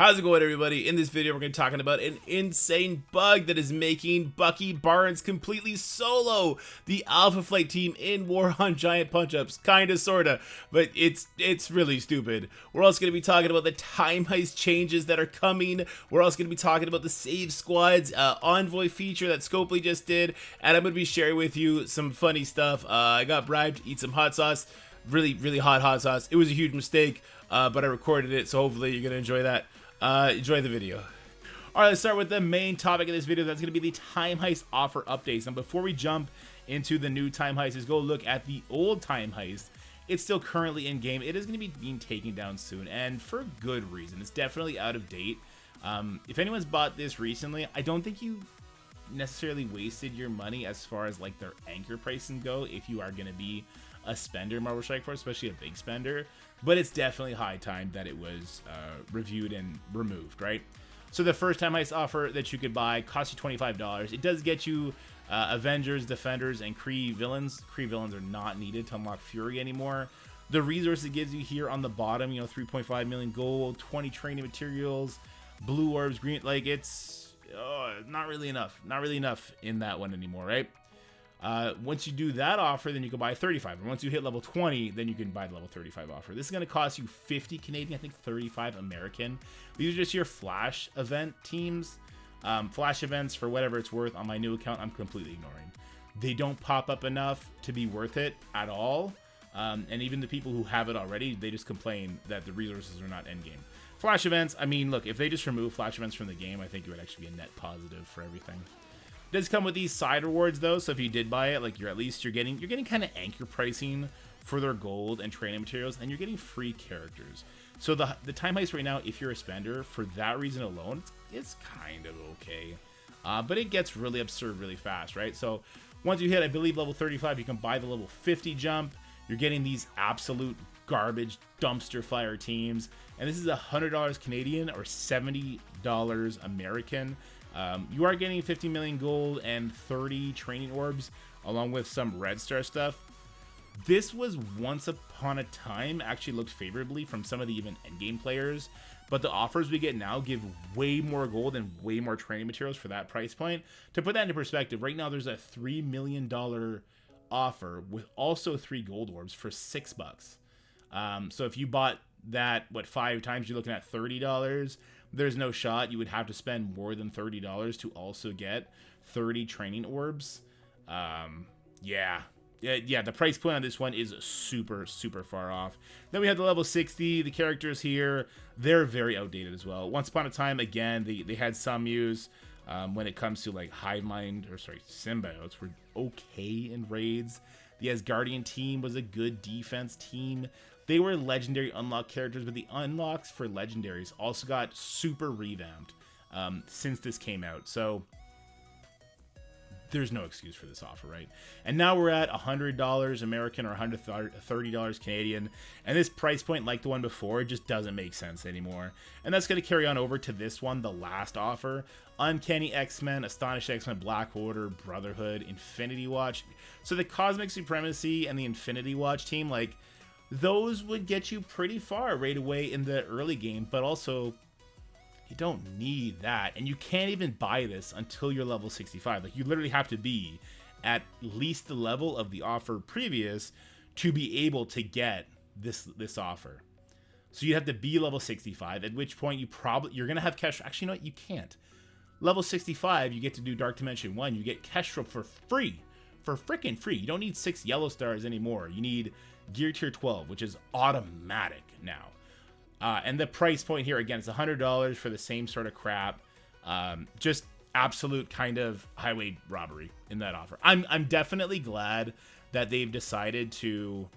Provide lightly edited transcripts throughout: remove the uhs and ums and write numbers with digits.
How's it going, everybody? In this video, we're going to be talking about an insane bug that is making Bucky Barnes completely solo the Alpha Flight team in War on Giant Punch-Ups. Kinda, sorta, but it's really stupid. We're also going to be talking about the time heist changes that are coming. We're also going to be talking about the Save Squads Envoy feature that Scopely just did, and I'm going to be sharing with you some funny stuff. I got bribed to eat some hot sauce. Really hot sauce. It was a huge mistake, but I recorded it, so hopefully you're going to enjoy that. Enjoy the video. Alright, let's start with the main topic of this video. That's going to be the Time Heist offer updates. Now, before we jump into the new Time Heist, let's go look at the old Time Heist. It's still currently in game. It is going to be being taken down soon, and for good reason. It's definitely out of date. If anyone's bought this recently, I don't think you necessarily wasted your money as far as like their anchor pricing go if you are going to be a spender in Marvel Strike Force, especially a big spender. But it's definitely high time that it was reviewed and removed, right? So the first Time Heist offer that you could buy costs you $25. It does get you Avengers, Defenders, and Kree villains. Kree villains are not needed to unlock Fury anymore. The resource it gives you here on the bottom, 3.5 million gold, 20 training materials, blue orbs, green, like it's not really enough. Not really enough in that one anymore, right? Once you do that offer, then you can buy 35. And once you hit level 20, then you can buy the level 35 offer. This is going to cost you 50 Canadian, I think 35 American. These are just your Flash event teams. Flash events, for whatever it's worth, on my new account, I'm completely ignoring. They don't pop up enough to be worth it at all. And even the people who have it already, they just complain that the resources are not endgame. Flash events, I mean, look, if they just remove Flash events from the game, I think it would actually be a net positive for everything. It does come with these side rewards though, so if you did buy it, like you're getting kind of anchor pricing for their gold and training materials, and you're getting free characters. So the Time Heist right now, if you're a spender, for that reason alone, it's kind of okay. But it gets really absurd really fast, right? So once you hit, I believe, level 35, you can buy the level 50 jump. You're getting these absolute garbage dumpster fire teams, and this is $100 Canadian or $70 American. You are getting 50 million gold and 30 training orbs, along with some red star stuff. This was once upon a time actually looked favorably from some of the even endgame players, but the offers we get now give way more gold and way more training materials for that price point. To put that into perspective, right now there's a $3 million offer with also 3 gold orbs for $6. So if you bought that, 5 times, you're looking at $30. There's no shot you would have to spend more than $30 to also get 30 training orbs. Yeah, the price point on this one is super far off. Then we have the level 60. The characters here, they're very outdated as well. Once upon a time, again, they had some use when it comes to like symbiotes were okay in raids. The Asgardian team was a good defense team. They were legendary unlock characters, but the unlocks for legendaries also got super revamped since this came out. So there's no excuse for this offer, right? And now we're at $100 American or $130 Canadian. And this price point, like the one before, just doesn't make sense anymore. And that's going to carry on over to this one, the last offer. Uncanny X-Men, Astonished X-Men, Black Order, Brotherhood, Infinity Watch. So the Cosmic Supremacy and the Infinity Watch team, like, those would get you pretty far right away in the early game, but also you don't need that, and you can't even buy this until you're level 65. Like, you literally have to be at least the level of the offer previous to be able to get this offer. So you have to be level 65, at which point you're gonna have Kestrel. Actually, you know what? You can't. Level 65, you get to do Dark Dimension 1. You get Kestrel for free, for freaking free. You don't need 6 yellow stars anymore. You need Gear Tier 12, which is automatic now. And the price point here, again, it's $100 for the same sort of crap. Just absolute kind of highway robbery in that offer. I'm definitely glad that they've decided to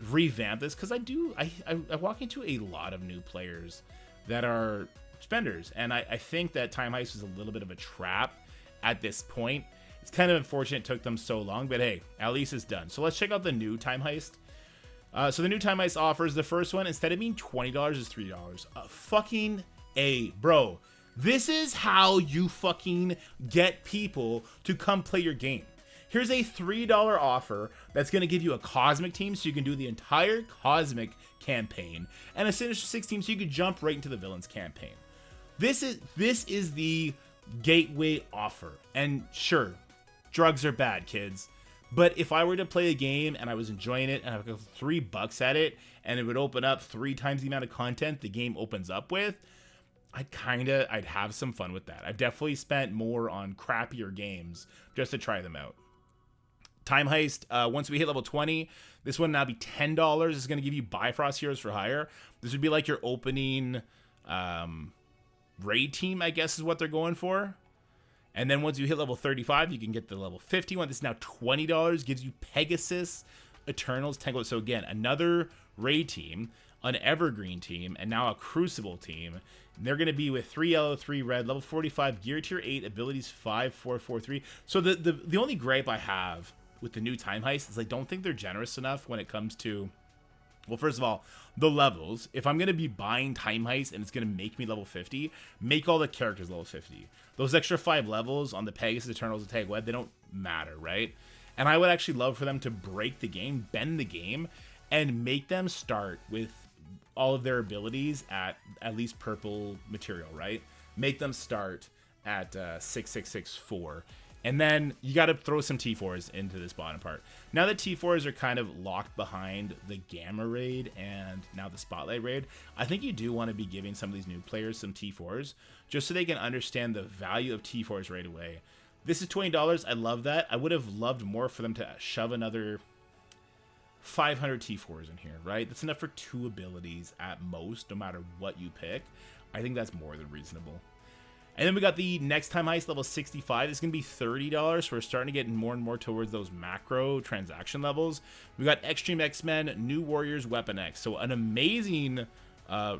revamp this, because I walk into a lot of new players that are spenders, and I think that Time Heist is a little bit of a trap at this point. It's kind of unfortunate it took them so long, but hey, at least it's done. So let's check out the new Time Heist. So the new Time Heist offers, the first one, instead of being $20, is $3. Fucking A, bro. This is how you fucking get people to come play your game. Here's a $3 offer that's going to give you a Cosmic team so you can do the entire Cosmic campaign, and a Sinister Six team so you can jump right into the Villains campaign. This is the gateway offer. And sure, drugs are bad, kids. But if I were to play a game and I was enjoying it and I would go $3 at it and it would open up 3 times the amount of content the game opens up with, I'd have some fun with that. I've definitely spent more on crappier games just to try them out. Time Heist, once we hit level 20, this one now be $10. It's going to give you Bifrost Heroes for Hire. This would be like your opening raid team, I guess is what they're going for. And then once you hit level 35, you can get the level 50 one. This is now $20. Gives you Pegasus Eternals Tango. So again, another raid team, an Evergreen team, and now a Crucible team. And they're going to be with 3 yellow, 3 red, level 45, gear tier 8, abilities 5, 4, 4, 3. So the only gripe I have with the new Time Heist is I don't think they're generous enough when it comes to, well, first of all, the levels. If I'm going to be buying Time Heist and it's going to make me level 50, make all the characters level 50. Those extra 5 levels on the Pegasus Eternals and Tag Web, they don't matter, right? And I would actually love for them to break the game, bend the game, and make them start with all of their abilities at least purple material, right? Make them start at 6664. And then you got to throw some T4s into this bottom part. Now that T4s are kind of locked behind the Gamma raid and now the Spotlight raid, I think you do want to be giving some of these new players some T4s just so they can understand the value of T4s right away. This is $20. I love that. I would have loved more for them to shove another 500 T4s in here, right? That's enough for 2 abilities at most, no matter what you pick. I think that's more than reasonable. And then we got the next Time Heist, level 65. It's going to be $30, so we're starting to get more and more towards those macro transaction levels. We got Extreme X-Men, New Warriors, Weapon X. So an amazing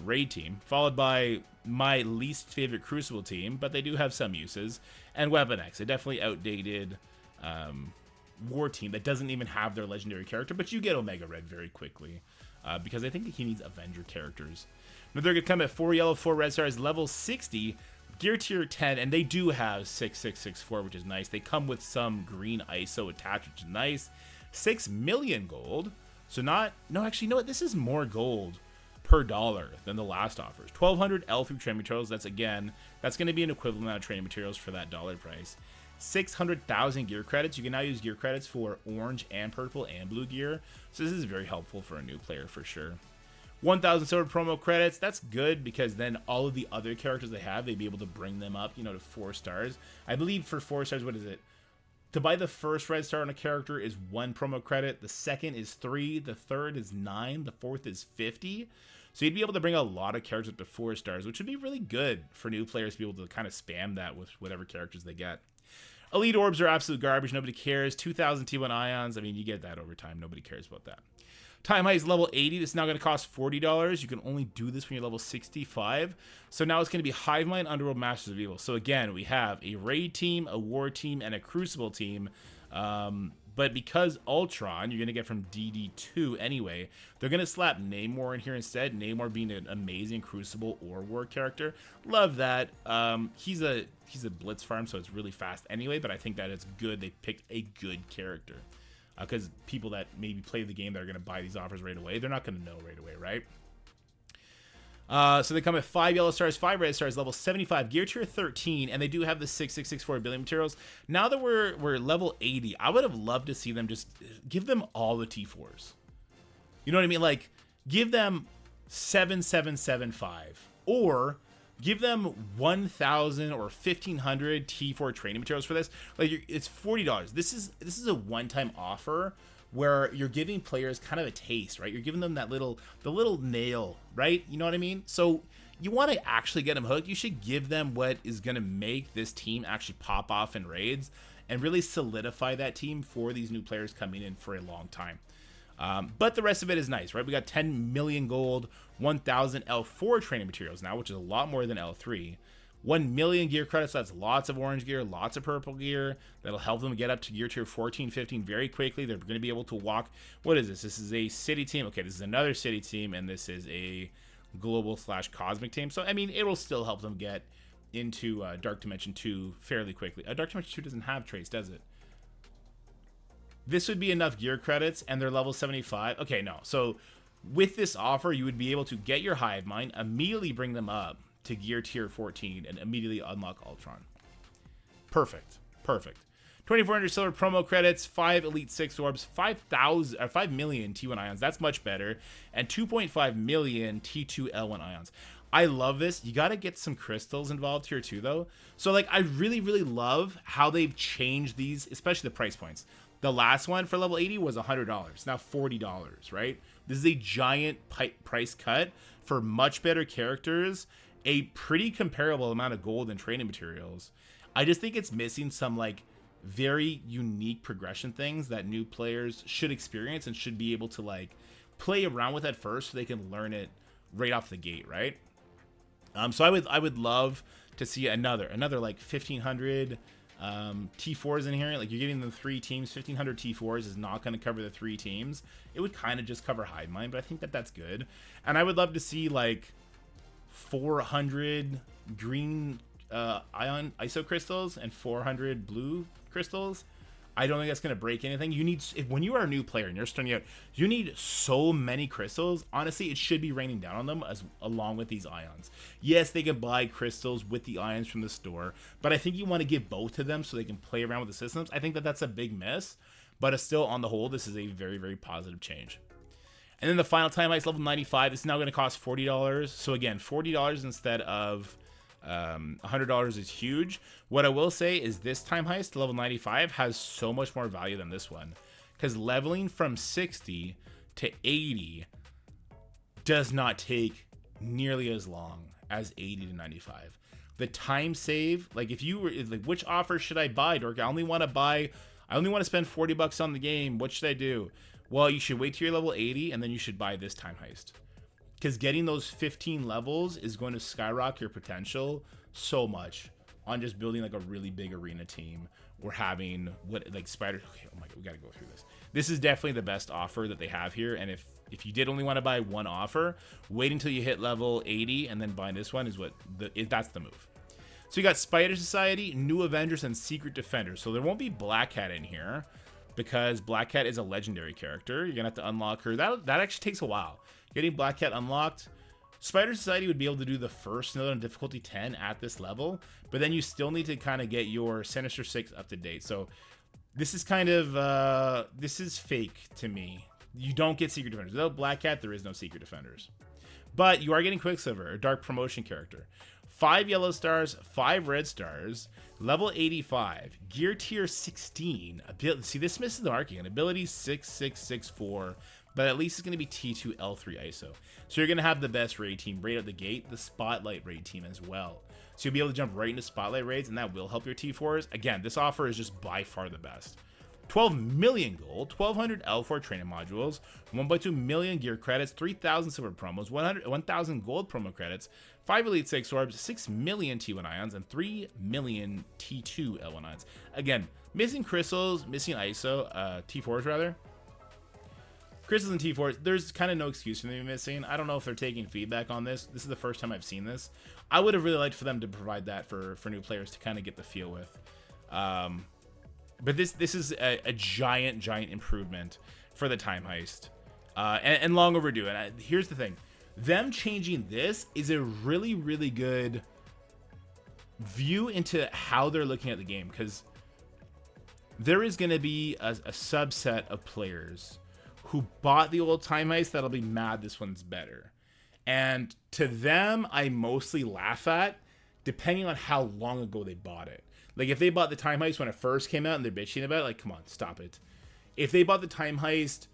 raid team, followed by my least favorite Crucible team, but they do have some uses, and Weapon X, a definitely outdated war team that doesn't even have their legendary character, but you get Omega Red very quickly because I think he needs Avenger characters. Now they're going to come at 4 yellow, 4 red stars, level 60, gear tier 10, and they do have 6664, which is nice. They come with some green ISO attached, which is nice. 6 million gold. So actually, you know what? This is more gold per dollar than the last offers. 1200 L3 training materials. That's going to be an equivalent amount of training materials for that dollar price. 600,000 gear credits. You can now use gear credits for orange and purple and blue gear. So this is very helpful for a new player for sure. 1,000 silver promo credits. That's good because then all of the other characters they have, they'd be able to bring them up, to 4 stars. I believe for 4 stars, what is it? To buy the first red star on a character is 1 promo credit. The second is 3. The third is 9. The fourth is 50. So you'd be able to bring a lot of characters up to 4 stars, which would be really good for new players to be able to kind of spam that with whatever characters they get. Elite orbs are absolute garbage. Nobody cares. 2,000 T1 ions. I mean, you get that over time. Nobody cares about that. Time Heist level 80. This is now going to cost $40. You can only do this when you're level 65. So now it's going to be Hive Mind, Underworld, Masters of Evil. So again, we have a raid team, a war team, and a Crucible team. But because Ultron, you're going to get from DD2 anyway, they're going to slap Namor in here instead. Namor being an amazing Crucible or war character. Love that. He's a blitz farm, so it's really fast anyway, but I think that it's good they picked a good character. Because people that maybe play the game that are going to buy these offers right away, they're not going to know right away, right? So they come at 5 yellow stars, 5 red stars, level 75, gear tier 13, and they do have the 6664 ability materials. Now that we're level 80, I would have loved to see them just give them all the T4s. You know what I mean? Like, give them 7775, or give them 1,000 or 1,500 T4 training materials for this. Like, it's $40. This is a one-time offer where you're giving players kind of a taste, right? You're giving them the little nail, right? You know what I mean? So you want to actually get them hooked. You should give them what is going to make this team actually pop off in raids and really solidify that team for these new players coming in for a long time. But the rest of it is nice, right? We got 10 million gold, 1,000 L4 training materials now, which is a lot more than L3. 1 million gear credits, that's lots of orange gear, lots of purple gear. That'll help them get up to gear tier 14, 15 very quickly. They're going to be able to walk. What is this? This is a city team. Okay, this is another city team, and this is a global/cosmic team. So, I mean, it'll still help them get into Dark Dimension 2 fairly quickly. Dark Dimension 2 doesn't have trace, does it? this would be enough gear credits, and they're level 75. Okay, no. So with this offer, you would be able to get your hive mind, immediately bring them up to gear tier 14, and immediately unlock Ultron. Perfect. Perfect. 2,400 silver promo credits, 5 Elite 6 orbs, 5 million T1 ions. That's much better. And 2.5 million T2 L1 ions. I love this. You got to get some crystals involved here too, though. So, like, I really, really love how they've changed these, especially the price points. The last one for level 80 was $100. Now $40, right? This is a giant price cut for much better characters, a pretty comparable amount of gold and training materials. I just think it's missing some, like, very unique progression things that new players should experience and should be able to, like, play around with at first so they can learn it right off the gate, right? So I would love to see another like 1,500 T4s in here. Like, you're getting the 3 teams. 1,500 T4s is not going to cover the 3 teams. It would kind of just cover hive mind, but I think that that's good. And I would love to see like 400 green ion iso crystals and 400 blue crystals. I don't think that's going to break anything. You need, when you are a new player and you're starting out, you need so many crystals. Honestly, it should be raining down on them along with these ions. Yes, they can buy crystals with the ions from the store, but I think you want to give both to them so they can play around with the systems. I think that that's a big miss, but it's still, on the whole, this is a very, very positive change. And then the final time heist, level 95, this is now going to cost $40. So again, $40 instead of $100 is huge. What I will say is this time heist, level 95, has so much more value than this one, because leveling from 60 to 80 does not take nearly as long as 80 to 95. The time save, like, if you were like, which offer should I buy, Dork? I only want to spend $40 on the game. What should I do? Well, you should wait till you're level 80, and then you should buy this time heist. Because getting those 15 levels is going to skyrocket your potential so much on just building like a really big arena team. We're having Spider. Okay, oh my god, we got to go through this. This is definitely the best offer that they have here. And if you did only want to buy one offer, wait until you hit level 80 and then buy this one that's the move. So you got Spider Society, New Avengers, and Secret Defenders. So there won't be Black Cat in here because Black Cat is a legendary character. You're gonna have to unlock her. That actually takes a while. Getting Black Cat unlocked, Spider Society would be able to do the first node on difficulty 10 at this level, but then you still need to kind of get your Sinister 6 up to date. So this is kind of, this is fake to me. You don't get Secret Defenders. Without Black Cat, there is no Secret Defenders. But you are getting Quicksilver, a dark promotion character. 5 yellow stars, 5 red stars, level 85, gear tier 16. See, this misses the marking. Ability 6664. But at least it's going to be T2 L3 ISO. So you're going to have the best raid team right out the gate, the Spotlight raid team as well. So you'll be able to jump right into Spotlight raids, and that will help your T4s. Again, this offer is just by far the best. 12 million gold, 1,200 L4 training modules, 1.2 million gear credits, 3,000 silver promos, 1,000 gold promo credits, 5 Elite 6 orbs, 6 million T1 ions, and 3 million T2 L1 ions. Again, missing crystals, missing ISO, T4s rather. Crystals and T4s, there's kind of no excuse for them missing. I don't know if they're taking feedback on this. This is the first time I've seen this. I would have really liked for them to provide that for new players to kind of get the feel with. But this is a giant improvement for the time heist. And long overdue. And here's the thing. Them changing this is a really, really good view into how they're looking at the game. Because there is going to be a subset of players who bought the old time heist that'll be mad this one's better. And to them, I mostly laugh at, depending on how long ago they bought it. Like, if they bought the time heist when it first came out and they're bitching about it, like, come on, stop it. If they bought the time heist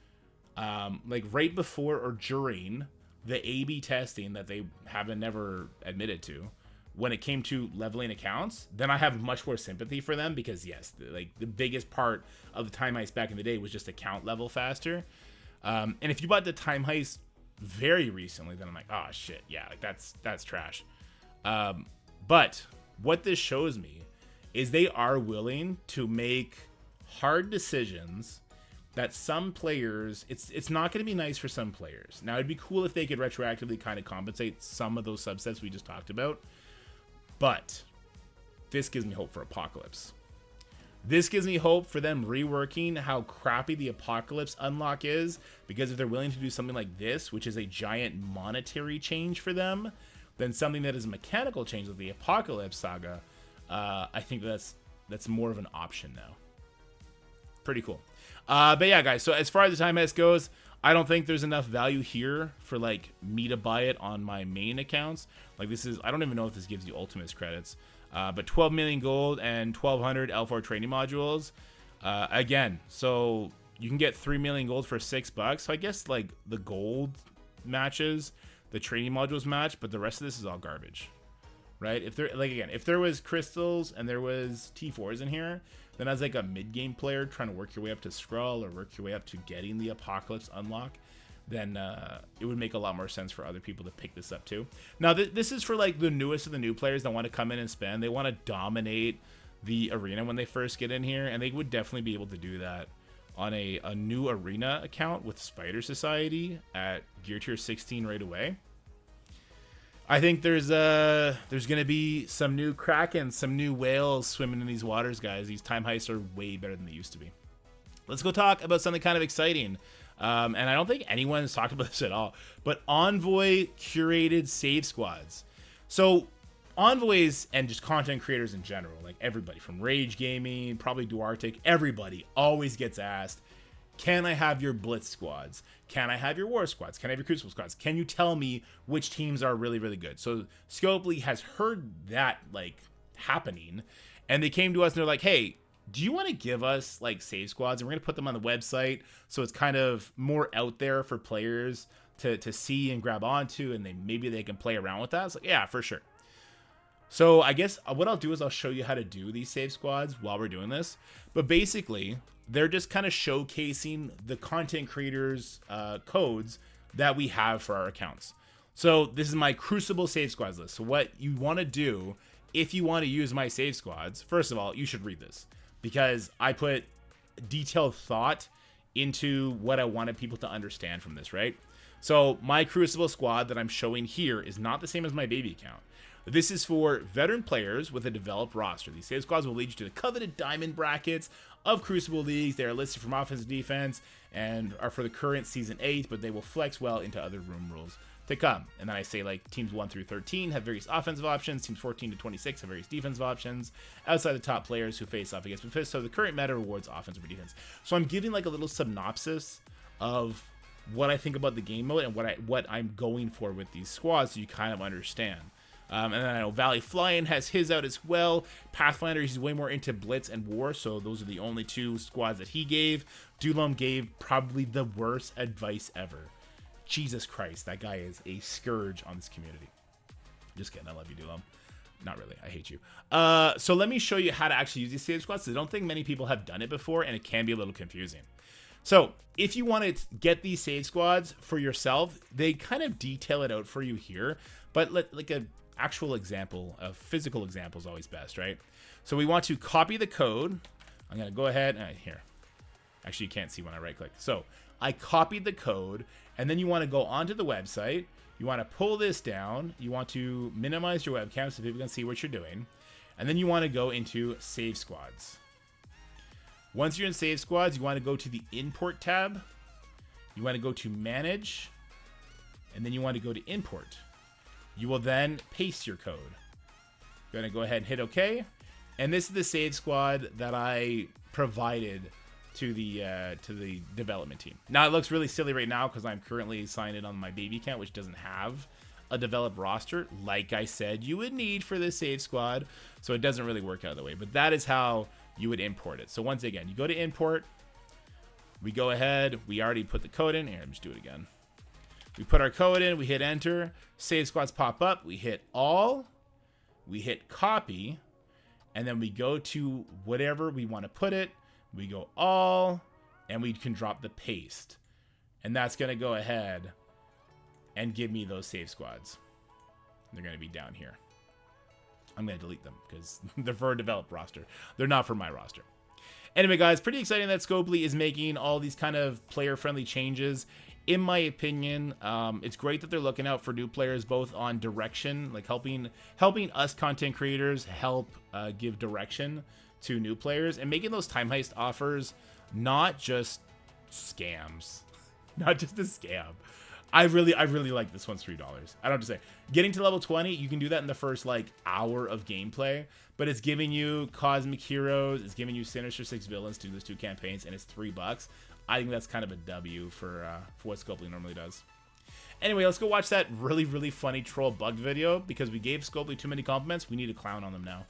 like right before or during the A/B testing that they haven't never admitted to, when it came to leveling accounts, then I have much more sympathy for them, because yes, the biggest part of the time heist back in the day was just account level faster. And if you bought the time heist very recently, then I'm like, oh shit, yeah, like that's trash. But what this shows me is they are willing to make hard decisions that some players, it's not going to be nice for some players. Now, it'd be cool if they could retroactively kind of compensate some of those subsets we just talked about. But this gives me hope for Apocalypse. This gives me hope for them reworking how crappy the Apocalypse unlock is, because if they're willing to do something like this, which is a giant monetary change for them, then something that is a mechanical change with the Apocalypse saga, I think that's more of an option now. Pretty cool. But yeah, guys, so as far as the time heist goes, I don't think there's enough value here for like me to buy it on my main accounts. Like this is, I don't even know if this gives you Ultimates credits, but 12 million gold and 1200 L4 training modules. Again, so you can get 3 million gold for $6. So I guess like the gold matches, the training modules match, but the rest of this is all garbage, right? If there, like again, if there was crystals and there was T4s in here, then as like a mid-game player trying to work your way up to Skrull or work your way up to getting the Apocalypse unlock, then it would make a lot more sense for other people to pick this up too. Now, this is for like the newest of the new players that want to come in and spend. They want to dominate the arena when they first get in here, and they would definitely be able to do that on a new arena account with Spider Society at Gear Tier 16 right away. I think there's gonna be some new Kraken, some new whales swimming in these waters, guys. These time heists are way better than they used to be. Let's go talk about something kind of exciting. And I don't think anyone's talked about this at all, but Envoy curated save squads. So Envoys and just content creators in general, like everybody from Rage Gaming, probably Duartic, everybody always gets asked, can I have your Blitz squads? Can I have your War squads? Can I have your Crucible squads? Can you tell me which teams are really, really good? So Scopely has heard that like happening, and they came to us and they're like, hey, do you want to give us like save squads? And we're going to put them on the website so it's kind of more out there for players to see and grab onto, and maybe they can play around with that. It's like, yeah, for sure. So I guess what I'll do is I'll show you how to do these save squads while we're doing this. But basically, they're just kind of showcasing the content creators' codes that we have for our accounts. So this is my Crucible save squads list. So what you want to do if you want to use my save squads, first of all, you should read this, because I put detailed thought into what I wanted people to understand from this, right? So my Crucible squad that I'm showing here is not the same as my baby account. This is for veteran players with a developed roster. These save squads will lead you to the coveted diamond brackets of Crucible leagues. They are listed from offense and defense and are for the current Season 8, but they will flex well into other room rules to come. And then I say like teams 1 through 13 have various offensive options. Teams 14 to 26 have various defensive options outside the top players who face off against Mephisto. So the current meta rewards offense over defense. So I'm giving like a little synopsis of what I think about the game mode and what I'm going for with these squads, so you kind of understand. And then I know Valley Flying has his out as well. Pathfinder, he's way more into Blitz and War, so those are the only two squads that he gave. Dulum gave probably the worst advice ever. Jesus Christ, that guy is a scourge on this community. Just kidding, I love you, Dulum. Not really, I hate you. So let me show you how to actually use these save squads. I don't think many people have done it before, and it can be a little confusing. So if you want to get these save squads for yourself, they kind of detail it out for you here, but like a actual example, a physical example is always best, right? So we want to copy the code. I'm going to go ahead and here. Actually, you can't see when I right click. So I copied the code, and then you want to go onto the website. You want to pull this down. You want to minimize your webcam so people can see what you're doing. And then you want to go into save squads. Once you're in save squads, you want to go to the import tab. You want to go to manage, and then you want to go to import. You will then paste your code. You're going to go ahead and hit OK. And this is the save squad that I provided to the development team. Now, it looks really silly right now because I'm currently signed in on my baby account, which doesn't have a developed roster, like I said you would need for this save squad. So it doesn't really work out of the way. But that is how you would import it. So once again, you go to import. We go ahead. We already put the code in. Here, let me just do it again. We put our code in, we hit enter, save squads pop up, we hit all, we hit copy, and then we go to whatever we want to put it, we go all, and we can drop the paste. And that's going to go ahead and give me those save squads. They're going to be down here. I'm going to delete them because they're for a developed roster. They're not for my roster. Anyway, guys, pretty exciting that Scopely is making all these kind of player-friendly changes. In my opinion, it's great that they're looking out for new players, both on direction, like helping us content creators help give direction to new players and making those time heist offers not just scams, not just a scam. I really like this one's $3. I don't have to say. Getting to level 20, you can do that in the first like hour of gameplay, but it's giving you cosmic heroes, it's giving you Sinister 6 villains to do those 2 campaigns, and it's $3. I think that's kind of a W for what Scopely normally does. Anyway, let's go watch that really funny troll bugged video because we gave Scopely too many compliments. We need to clown on them now.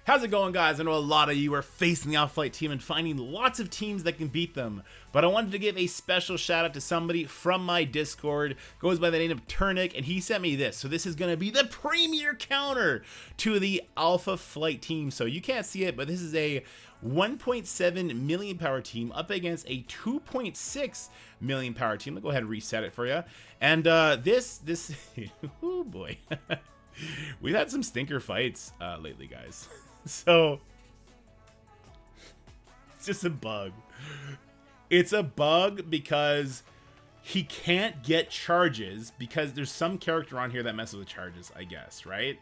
How's it going, guys? I know a lot of you are facing the Alpha Flight team and finding lots of teams that can beat them, but I wanted to give a special shout out to somebody from my Discord, goes by the name of Turnic, and he sent me this. So this is going to be the premier counter to the Alpha Flight team. So you can't see it, but this is a 1.7 million power team up against a 2.6 million power team. I'll go ahead and reset it for you. And this, oh boy, we've had some stinker fights lately, guys. So it's just a bug. It's a bug because he can't get charges because there's some character on here that messes with charges, I guess, right?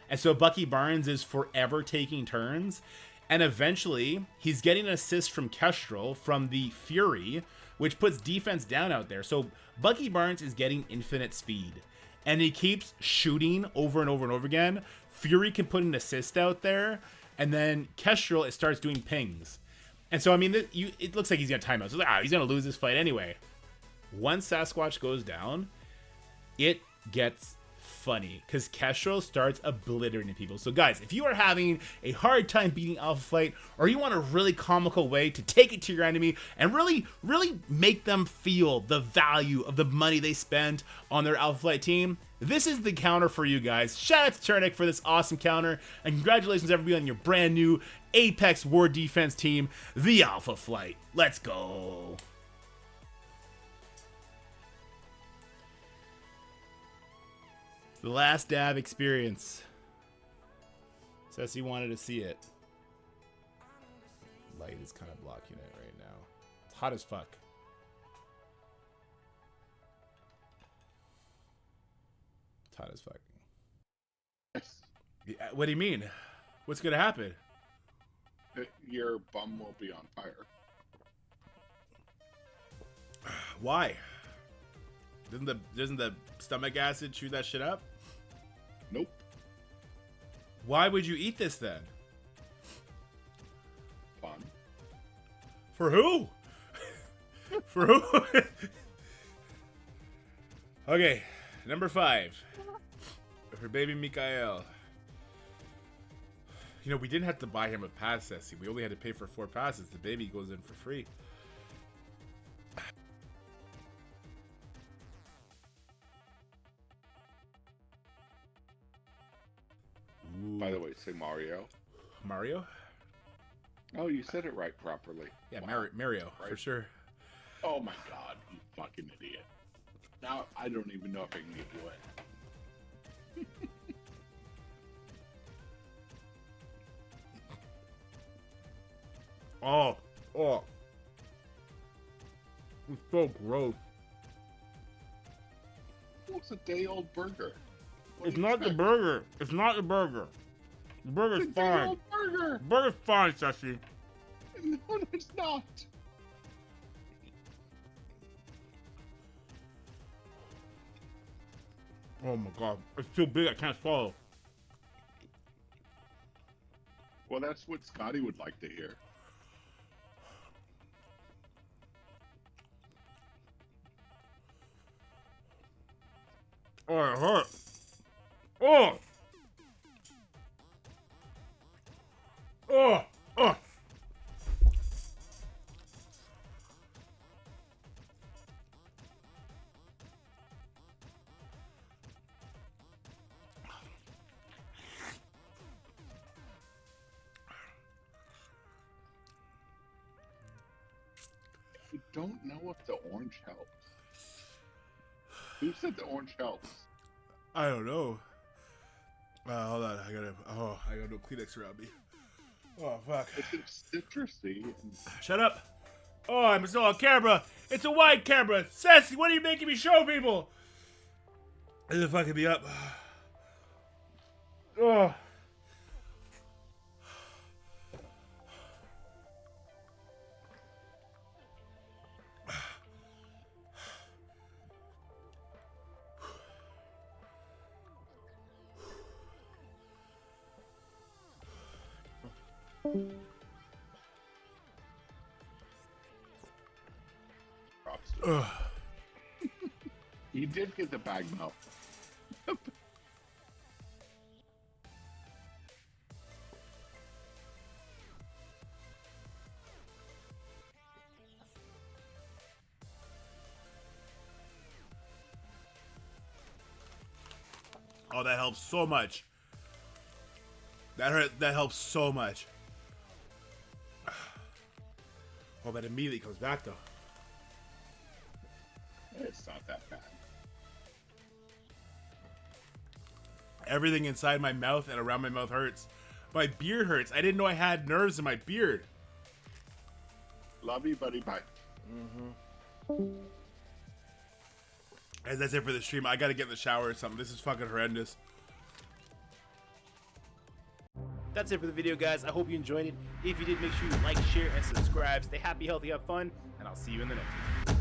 And so Bucky Barnes is forever taking turns, and eventually he's getting an assist from Kestrel from the Fury, which puts defense down out there. So Bucky Barnes is getting infinite speed, and he keeps shooting over and over and over again. Fury can put an assist out there, and then Kestrel, it starts doing pings. And so, I mean, it looks like he's got timeouts. So like, he's going to lose this fight anyway. Once Sasquatch goes down, it gets funny because Kestrel starts obliterating people. So guys, if you are having a hard time beating Alpha Flight, or you want a really comical way to take it to your enemy and really make them feel the value of the money they spend on their Alpha Flight team, this is the counter for you guys. Shout out to Turnic for this awesome counter, and congratulations everybody on your brand new Apex War Defense team, the Alpha Flight. Let's go. The last dab experience. Says he wanted to see it. Light is kind of blocking it right now. It's hot as fuck. It's hot as fuck. Yeah, what do you mean? What's gonna happen? Your bum will be on fire. Why? Doesn't the stomach acid chew that shit up? Nope. Why would you eat this then? Fun. For who? For who? Okay, number 5. For baby Mikael. You know, we didn't have to buy him a pass, Essie. We only had to pay for 4 passes. The baby goes in for free. Ooh. By the way, say Mario. Mario? Oh, you said it right properly. Yeah, Wow. Mario, Right. for sure. Oh my god, you fucking idiot. Now, I don't even know if I can get you in. Oh. It's so gross. What's a day-old burger? What It's do you not the expect? burger. It's not the burger. The burger's It's a fine. day-old burger! The burger's fine, Sassy. No, it's not. Oh my god. It's too big, I can't swallow. Well, that's what Scotty would like to hear. Oh, it hurts. Oh! Oh! I don't know if the orange helps. Who said the orange helps? I don't know. Hold on, I got no Kleenex around me. Oh, fuck. It's citrusy. Shut up. Oh, I'm still on camera. It's a wide camera. Sassy, what are you making me show people? This is fucking me up. Oh. Props to him. He did get the bag melt. Oh, that helps so much. That helps so much. Oh, that immediately comes back though. It's not that bad. Everything inside my mouth and around my mouth hurts. My beard hurts. I didn't know I had nerves in my beard. Love you, buddy. Bye. As that's it for the stream. I gotta get in the shower or something. This is fucking horrendous. That's it for the video, guys. I hope you enjoyed it. If you did, make sure you like, share, and subscribe. Stay happy, healthy, have fun, and I'll see you in the next one.